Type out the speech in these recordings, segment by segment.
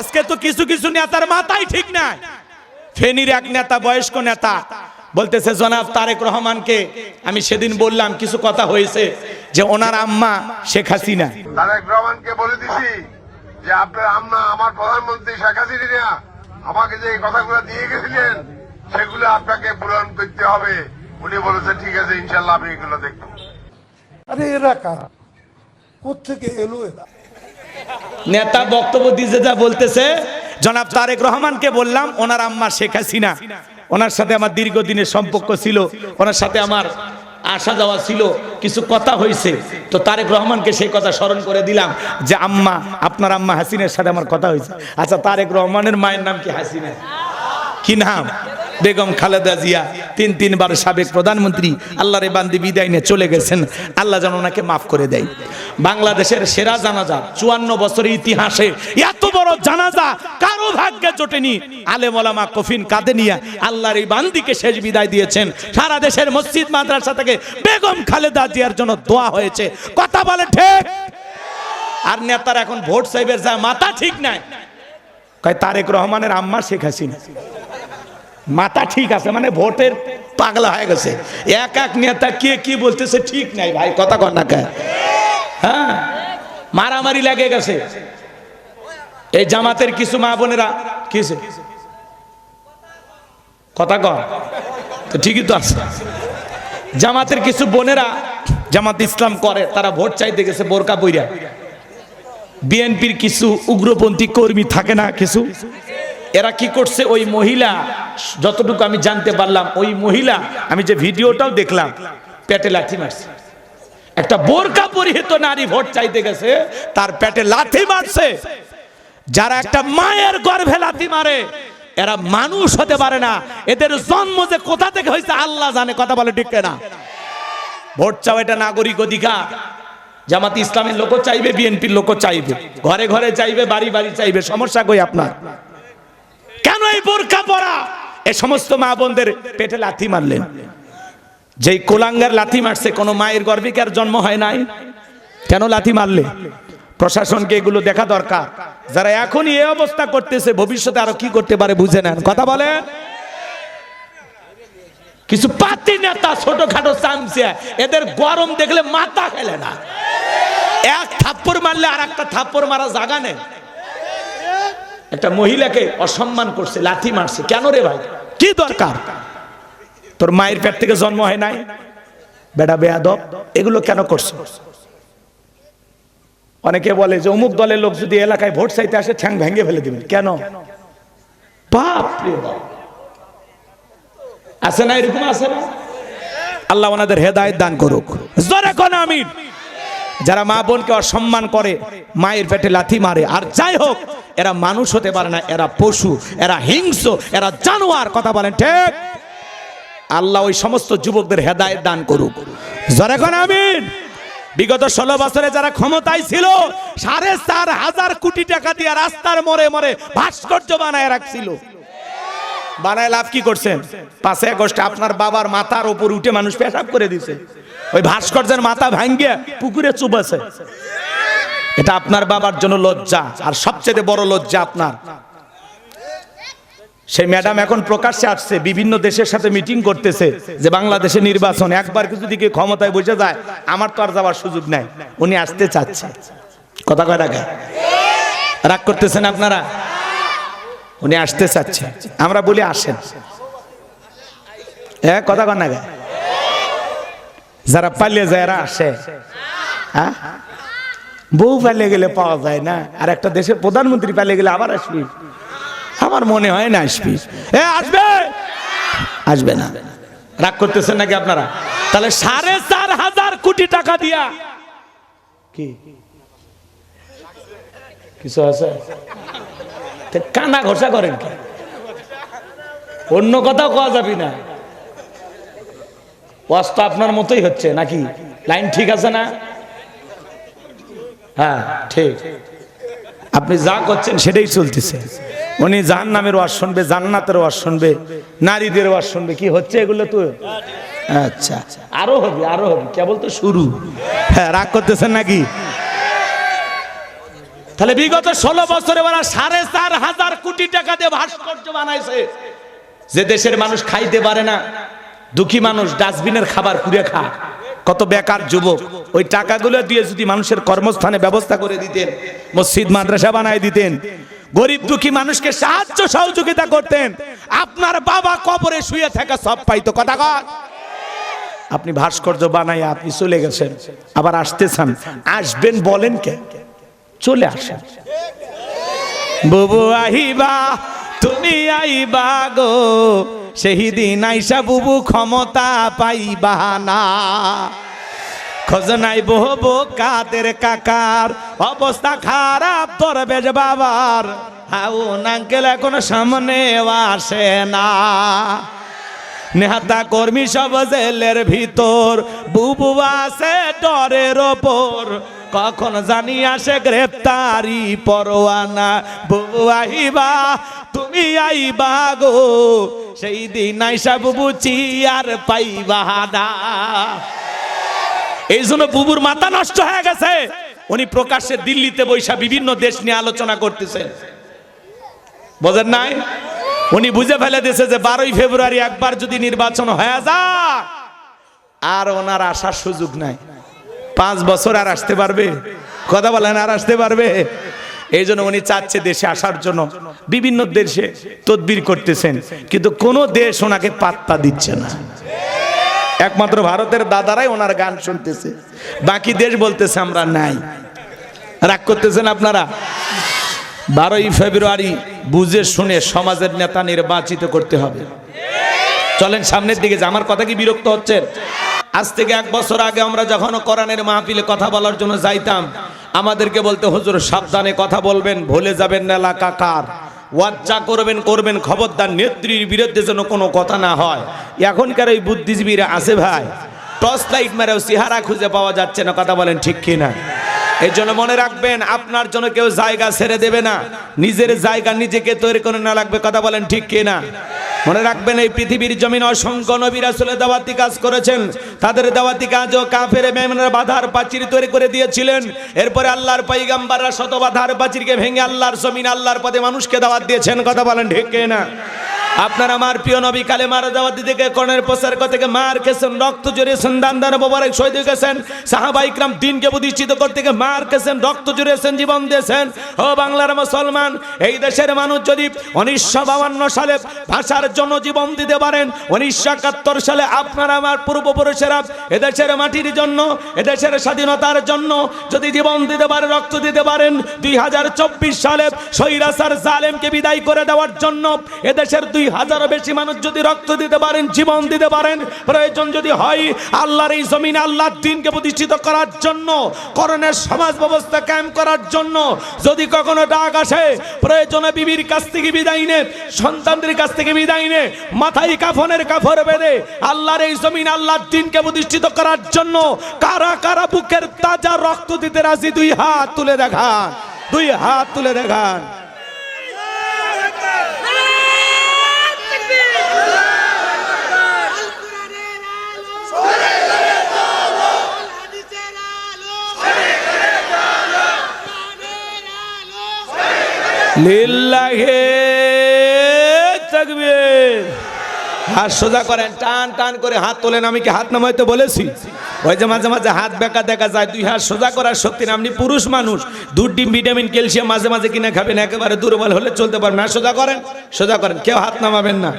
আজকে তো কিছু কিছু নেতার মাথাই ঠিক নাই। ফেনীর এক নেতা, বয়স্ক নেতা, বলতেছে জনাব তারেক রহমানকে আমি সেদিন বললাম কিছু কথা হয়েছে যে ওনার আম্মা শেখ হাসিনা। তারেক রহমানকে বলে দিছি যে আপনার আম্মা আমার প্রধানমন্ত্রী শেখ হাসিনা আমাকে যে কথাগুলো দিয়ে গেছিলেন সেগুলো আপনাকে পূরণ করতে হবে। উনি বলেছে ঠিক আছে ইনশাল্লাহ আমি এগুলো দেখবো। আরে এরা কারা, কোত্থেকে এলো এরা? নেতা বক্তব্য দিতে যা বলতেছে জনাব তারেক রহমানকে বললাম ওনার আম্মা শেখ হাসিনা, ওনার সাথে আমার দীর্ঘদিনের সম্পর্ক ছিল, ওনার সাথে আমার আসা যাওয়া ছিল, কিছু কথা হয়েছে। তো তারেক রহমানকে সেই কথা স্মরণ করে দিলাম যে আম্মা, আপনার আম্মা হাসিনার সাথে আমার কথা হয়েছে। আচ্ছা, তারেক রহমানের মায়ের নাম কি হাসিনা? কি নাম? বেগম খালেদা জিয়া, তিনবার সাবেক প্রধানমন্ত্রী। আল্লাহর বান্দি বিদায় নিয়ে চলে গেছেন, আল্লাহ যেন ওনাকে মাফ করে দেয়। বাংলাদেশের সেরা জানাজা, 54 বছরের ইতিহাসে এত বড় জানাজা কারো ভাগ্যে জোটেনি। আলেম ওলামা কফিন কাঁধে নিয়ে আল্লাহর এই বান্দিকে শেষ বিদায় দিয়েছেন। সারা দেশের মসজিদ মাদ্রাসা থেকে বেগম খালেদা জিয়ার জন্য দোয়া হয়েছে। কথা বলে ঠিক? আর নেতার এখন ভোট চাইবের যায় মাথা ঠিক নাই, কয় তারেক রহমানের আম্মা শেখ হাসিনা। মাথা ঠিক আছে মানে ভোটের পাগলা হয়ে গেছে। এক এক নেতা কে কি বলতেছে ঠিক নাই ভাই, কথা কর না কে? হ্যাঁ, মারামারি লেগে গেছে। এই জামাতের কিছু মা বোনেরা কিসে কথা কর তো ঠিকই তো আছে। জামাতের কিছু বোনেরা জামাত ইসলাম করে, তারা ভোট চাইতে গেছে বোরকা পইরা। বিএনপির কিছু উগ্রপন্থী কর্মী থাকে না কিছু, এরা কি করছে, ওই মহিলা, যতটুকু আমি জানতে পারলাম, ওই মহিলা, আমি যে ভিডিওটাও দেখলাম, পেটে লাথি মারছে। একটা বোরকা পরিহিত নারী ভোট চাইতে গেছে, তার পেটে লাথি মারছে। যারা একটা মায়ের গর্ভে লাথি মারে এরা মানুষ হতে পারে না। এদের জন্ম যে কোথা থেকে হয়েছে আল্লাহ জানে। কথা বলে ঠিক না? ভোট চাও, এটা নাগরিক অধিকার। জামাত ইসলামের লোকও চাইবে, বিএনপির লোকও চাইবে, ঘরে ঘরে চাইবে, বাড়ি বাড়ি চাইবে। সমস্যা কই আপনার? কেন এই বোরকা পরা? এই সমস্ত মা বোনদের পেটে লাথি মারলেন। যেই কোলাঙ্গার লাথি মারছে, কোন মায়ের গর্ভে কি আর জন্ম হয় নাই? কেন লাথি মারলে? প্রশাসনকে এগুলো দেখা দরকার। যারা এখনই এই অবস্থা করতেছে, ভবিষ্যতে আরো কি করতে পারে বুঝে নেন। কথা বলে কিছু পাতি নেতা, ছোটখাটো চামচিয়া, এদের গরম দেখলে মাথা খেলে না। এক থাপ্পড় মারলে আর একটা থাপ্পড় মারা জায়গা নেই। একটা মহিলাকে অসম্মান করছে, লাথি মারছে। কেন রে ভাই, কি দরকার? তোর মায়ের পেট থেকে জন্ম হয় নাই? বেটা বেয়াদব, এগুলো কেন করছো? অনেকে বলে যে অমুক দলের লোক যদি এলাকায় ভোট চাইতে আসে ঠ্যাং ভেঙে ফেলে দিবেন। কেন? বাপ রে বাপ, আছে না এরকম? আছে না? আল্লাহ ওনাদের হেদায়েত দান করুক। জোরে কোন আমিন। যারা মা বোনকে অসম্মান করে, মায়ের পেটে লাথি মারে, আর যাই হোক, এরা মানুষ হতে পারে না, এরা পশু, এরা হিংস্র, এরা জানোয়ার। কথা বলেন ঠিক? আল্লাহ ওই সমস্ত যুবকদের হেদায়েত দান করুক। জোরে কোন আমিন। বিগত 16 বছরে যারা ক্ষমতায় ছিল, 4,500 কোটি টাকা দিয়ে রাস্তার মোড়ে মোড়ে ভাস্কর্য বানায় রাখছিল। বানায় লাভ কি করছেন? 5 আগস্টে আপনার বাবার মাথার উপর উঠে মানুষ পেশাব করে দিছে। ওই ভাস্কর্যের মাথা ভাঙ্গিয়ে পুকুরে চুবাছে। এটা আপনার বাবার জন্য লজ্জা। আর সবচেয়ে বড় লজ্জা আপনার, সেই ম্যাডাম এখন প্রকাশ্যে আসছে, বিভিন্ন দেশের সাথে মিটিং করতেছে যে বাংলাদেশে নির্বাচন, একবার কিছু দিকে ক্ষমতায় বসে যায়, আমার তো আর যাওয়ার সুযোগ নাই। উনি আসতে চাচ্ছে। কথা কয় রাখা, রাগ করতেছেন আপনারা? উনি আসতে চাচ্ছে, আমরা বলি আসেন। হ্যাঁ, কথা কয় না? যারা পালিয়ে যায় এরা আসে। হ্যাঁ, বউ পালিয়ে গেলে পাওয়া যায় না, আর একটা দেশের প্রধানমন্ত্রী পালিয়ে গেলে আবার আসবি? আমার মনে হয় না আসবি। আসবে? আসবে না। রাগ করতেছেন নাকি আপনারা? তাহলে 4,500 কোটি টাকা দিয়া কি কিছু আছে? কানা ঘোষা করেন কি? অন্য কথাও কওয়া যাবি না। ওয়াজ তো আপনার মতোই হচ্ছে নাকি? লাইন ঠিক আছে না? হ্যাঁ ঠিক। আপনি যা করছেন সেটাই চলতেছে। উনি জাহান্নামের ওয়াজ শুনবে, জান্নাতের ওয়াজ শুনবে, নারীদের ওয়াজ শুনবে। কি হচ্ছে এগুলো? তো আচ্ছা, আরো হবে, আরো হবে, কেবল তো শুরু। হ্যাঁ, রাগ করতেছেন নাকি? তাহলে বিগত 16 বছরে ওরা 4,500 কোটি টাকা দিয়ে ভাস্কর্য বানাইছে। যে দেশের মানুষ খাইতে পারে না, দুঃখী মানুষ ডাস্টবিনের খাবার কুড়ে খায়, কত বেকার যুবক, ওই টাকাগুলো দিয়ে যদি মানুষের কর্মস্থানে ব্যবস্থা করে দিতেন, মসজিদ মাদ্রাসা বানায় দিতেন, গরিব দুঃখী মানুষকে সাহায্য সহযোগিতা করতেন, আপনার বাবা কবরে শুয়ে থাকা সব পাইতো। কথা কয়। আপনি ভাস্কর্য বানাই আপনি চলে গেছেন, আবার আসতে চান, আসবেন বলেন কে? চলে আসেন। বুবু আইবা তুমি আইবা গো, সেই দিন আইসা বুবু ক্ষমতা পাইবা না। খোঁজ নাই বহু কাদের কাকার, অবস্থা খারাপ দরবেশ বাবার, হাউন আঙ্কেল এখন সামনে আসে না। নেতা কর্মী সব জেলের ভিতর, বুবু আছে ডরের ওপর, কখন জানি আসে গ্রেপ্তারি পরোয়ানা। বুবু আইবা তুমি আইবা গো, সেই দিন আইসা বুবু চিয়ার পাইবা না। এই জন্য বুবুর মাথা নষ্ট হয়ে গেছে। উনি প্রকাশ্যে দিল্লিতে বৈশা বিভিন্ন দেশ নিয়ে আলোচনা করতেছেন, বোঝেন নাই? উনি বুঝে ফেলে দিয়েছে যে 12ই ফেব্রুয়ারি একবার যদি নির্বাচন হয়ে যায় আর ওনার আসার সুযোগ নাই, 5 বছর আর আসতে পারবে? কথা বলেন, আর আসতে পারবে? এই জন্য উনি চাচ্ছে দেশে আসার জন্য, বিভিন্ন দেশে তদবির করতেছেন, কিন্তু কোন দেশ ওনাকে পাত্তা দিচ্ছে না। একমাত্র ভারতের দাদারাই ওনার গান শুনতেছে, বাকি দেশ বলতেছে আমরা নাই। রাগ করতেছেন আপনারা? 12ই ফেব্রুয়ারি বুঝে শুনে সমাজের নেতা নির্বাচিত করতে হবে। চলেন সামনের দিকে। আমার কথা কি বিরক্ত হচ্ছেন? আজ থেকে 1 বছর আগে আমরা যখন কোরআনের মাহফিলে কথা বলার জন্য যাইতাম, আমাদেরকে বলতে হুজুর সাবধানে কথা বলবেন, ভুলে যাবেন না এলাকা কার, ওয়াজ্জা করবেন করবেন, খবরদার নেত্রীর বিরুদ্ধে যেন কোনো কথা না হয়। এখনকার ওই বুদ্ধিজীবীরা আছে ভাই, টর্চ লাইট মেরেও চেহারা খুঁজে পাওয়া যাচ্ছে না। কথা বলেন ঠিক কিনা? এই জন্য মনে রাখবেন, আপনার জন্য কেউ জায়গা ছেড়ে দেবে না, নিজের জায়গা নিজেকে তৈরি করে না লাগবে। কথা বলেন ঠিক কিনা? মনে রাখবেন, এই পৃথিবীর জমিন অসংখ্য নবী রাসূল দাওয়াতি কাজ করেছেন, তাদের দাওয়াতি কাজও কাফের বেঈমানরা বাধার প্রাচীর তৈরি করে দিয়েছিলেন। এরপরে আল্লাহর পয়গম্বররা শত বাধার প্রাচীরকে ভেঙে আল্লাহর জমিন আল্লাহর পথে মানুষকে দাওয়াত দিয়েছেন। কথা বলেন ঠিক কিনা? আপনার আমার প্রিয় নবী কালেমার দাওয়াত দিতে কোরআনের প্রচার করতে গিয়ে মার খেয়েছেন, রক্ত ঝরিয়েছেন, দান মোবারক শহীদ হয়ে গেছেন। সাহাবা ইকরাম দিনকে প্রতিষ্ঠিত করতে গিয়ে মার খেয়েছেন, রক্ত ঝরিয়েছেন, জীবন দিয়েছেন। ও বাংলার মুসলমান, এই দেশের মানুষ যদি 1952 সালে ভাষার জন্য জীবন দিতে পারেন, 1971 সালে আপনার আমার পূর্বপুরুষেরা এদেশের মাটির জন্য, এদেশের স্বাধীনতার জন্য যদি জীবন দিতে পারে, রক্ত দিতে পারেন, 2024 সালে স্বৈরাচার জালেমকে বিদায় করে দেওয়ার জন্য এদেশের 2000 বেশি মানুষ যদি রক্ত দিতে পারেন, জীবন দিতে পারেন, প্রয়োজন যদি হয় আল্লাহর এই জমিনে আল্লাহর দ্বীনকে প্রতিষ্ঠিত করার জন্য, কোরআনের সমাজ ব্যবস্থা কায়েম করার জন্য যদি কখনো ডাক আসে, প্রয়োজনে বিবির কাছ থেকে বিদায় নে, সন্তানদের কাছ থেকে বিদায় নে, মাথায় কাফনের কাপড় বেঁধে আল্লাহর এই জমিন আল্লাহর দ্বীনকে প্রতিষ্ঠিত করার জন্য কারা কারা বুকের তাজা রক্ত দিতে রাজি? 2 হাত তুলে দেখান, 2 হাত তুলে দেখান। লিল্লাহে তাকবীর। হাত সোজা করেন, টান টান করে হাত তোলেন। আমি কি হাত নামাইতে বলেছি? ওই যে মাঝে মাঝে হাত বেঁকা দেখা যায়, 2 হাত সোজা করার শক্তি না। আপনি পুরুষ মানুষ, দুধ ডিম ভিটামিন ক্যালসিয়াম মাঝে মাঝে কিনে খাবেন, একেবারে দুর্বল হলে চলতে পারবেন না। সোজা করেন, সোজা করেন, কেউ হাত নামাবেন না।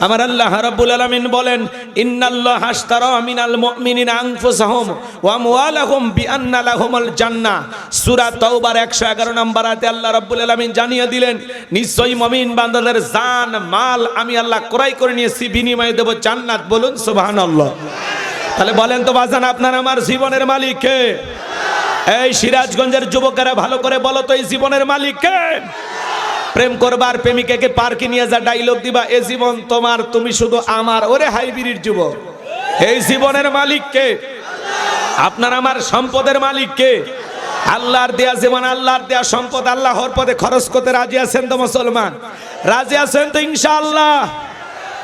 আমার আল্লাহ রাব্বুল আলামিন বলেন, ইন্নাল্লাহা আশতারা মিনাল মুমিনিনা আনফুসাহুম ওয়া আমওয়ালাহুম বিআন্না লাহুমুল জান্নাহ। সূরা তাওবার 111 নম্বর আয়াতে আল্লাহ রাব্বুল আলামিন জানিয়ে দিলেন, নিশ্চয়ই মুমিন বান্দাদের জান মাল আমি আল্লাহ ক্রয় করে নিয়েছি, বিনিময়ে দেব জান্নাত। বলুন সুবহানাল্লাহ। তাহলে বলেন তো বাজান, আপনার আমার জীবনের মালিক কে? এই সিরাজগঞ্জের যুবকেরা ভালো করে বলো তো, এই জীবনের মালিক কে? প্রেম করবার প্রেমিকাকে পার্কে নিয়ে যা ডায়লগ দিবা, এ জীবন তোমার, তুমি শুধু আমার। ওরে হাইব্রিড যুবক, এই জীবনের মালিক কে? আপনার আমার সম্পদের মালিক কে? আল্লাহর দেয়া জীবন, আল্লাহর দেয়া সম্পদ আল্লাহর পথে খরচ করতে রাজি আছেন তো মুসলমান? রাজি আছেন তো ইনশাআল্লাহ?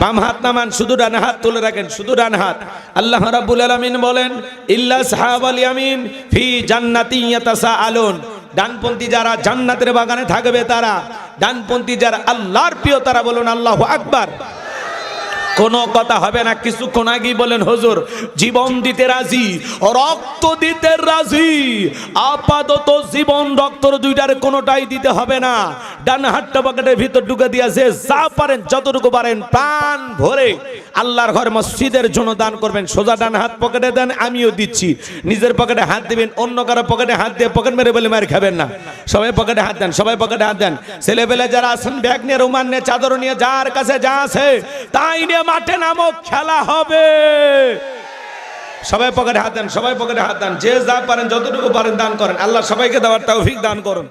বাম হাত নামান, শুধু ডান হাত তুলে রাখেন, শুধু ডান হাত। আল্লাহ রাব্বুল আলামিন বলেন, ইল্লা সাহাবাল ইয়ামিন ফি জান্নাতিন ইয়াতাসাআলুন। ডানপন্থী যারা জান্নাতের বাগানে থাকবে তারা, ডানপন্থী যারা আল্লাহর প্রিয় তারা বলুন আল্লাহু আকবার। কোনো কথা হবে না। কিছুক্ষণ আগেই বলেন হুজুর জীবন দিতে রাজি, রক্ত দিতে রাজি। আপাতত জীবন রক্তর দুইটার কোনোটাই দিতে হবে না। ডান হাতটা পকেটের ভিতর ঢুকে দিয়েছে, যা পারেন যতটুকু পারেন প্রাণ ভরে আল্লাহর ঘর মসজিদের জন্য দান করবেন। সোজা ডান হাত পকেটে দেন, আমিও দিচ্ছি। নিজের পকেটে হাত দিবেন, অন্য কারো পকেটে হাত দিয়ে পকেট মেরে বলে মার খাবেন না। সবাই পকেটে হাত দেন, সবাই পকেটে হাত দেন। ছেলেবেলে যারা আছেন ব্যাগ নিয়ে, রুমাল নিয়ে, চাদর নিয়ে, যার কাছে যা আছে তাই নিয়ে মাঠে নামো, খেলা হবে। সবাই পকেটে হাত দেন, সবাই পকেটে হাত দেন। যে যা পারেন যতটুকু পারেন দান করেন। আল্লাহ সবাইকে দেওয়ার তৌফিক দান করুন।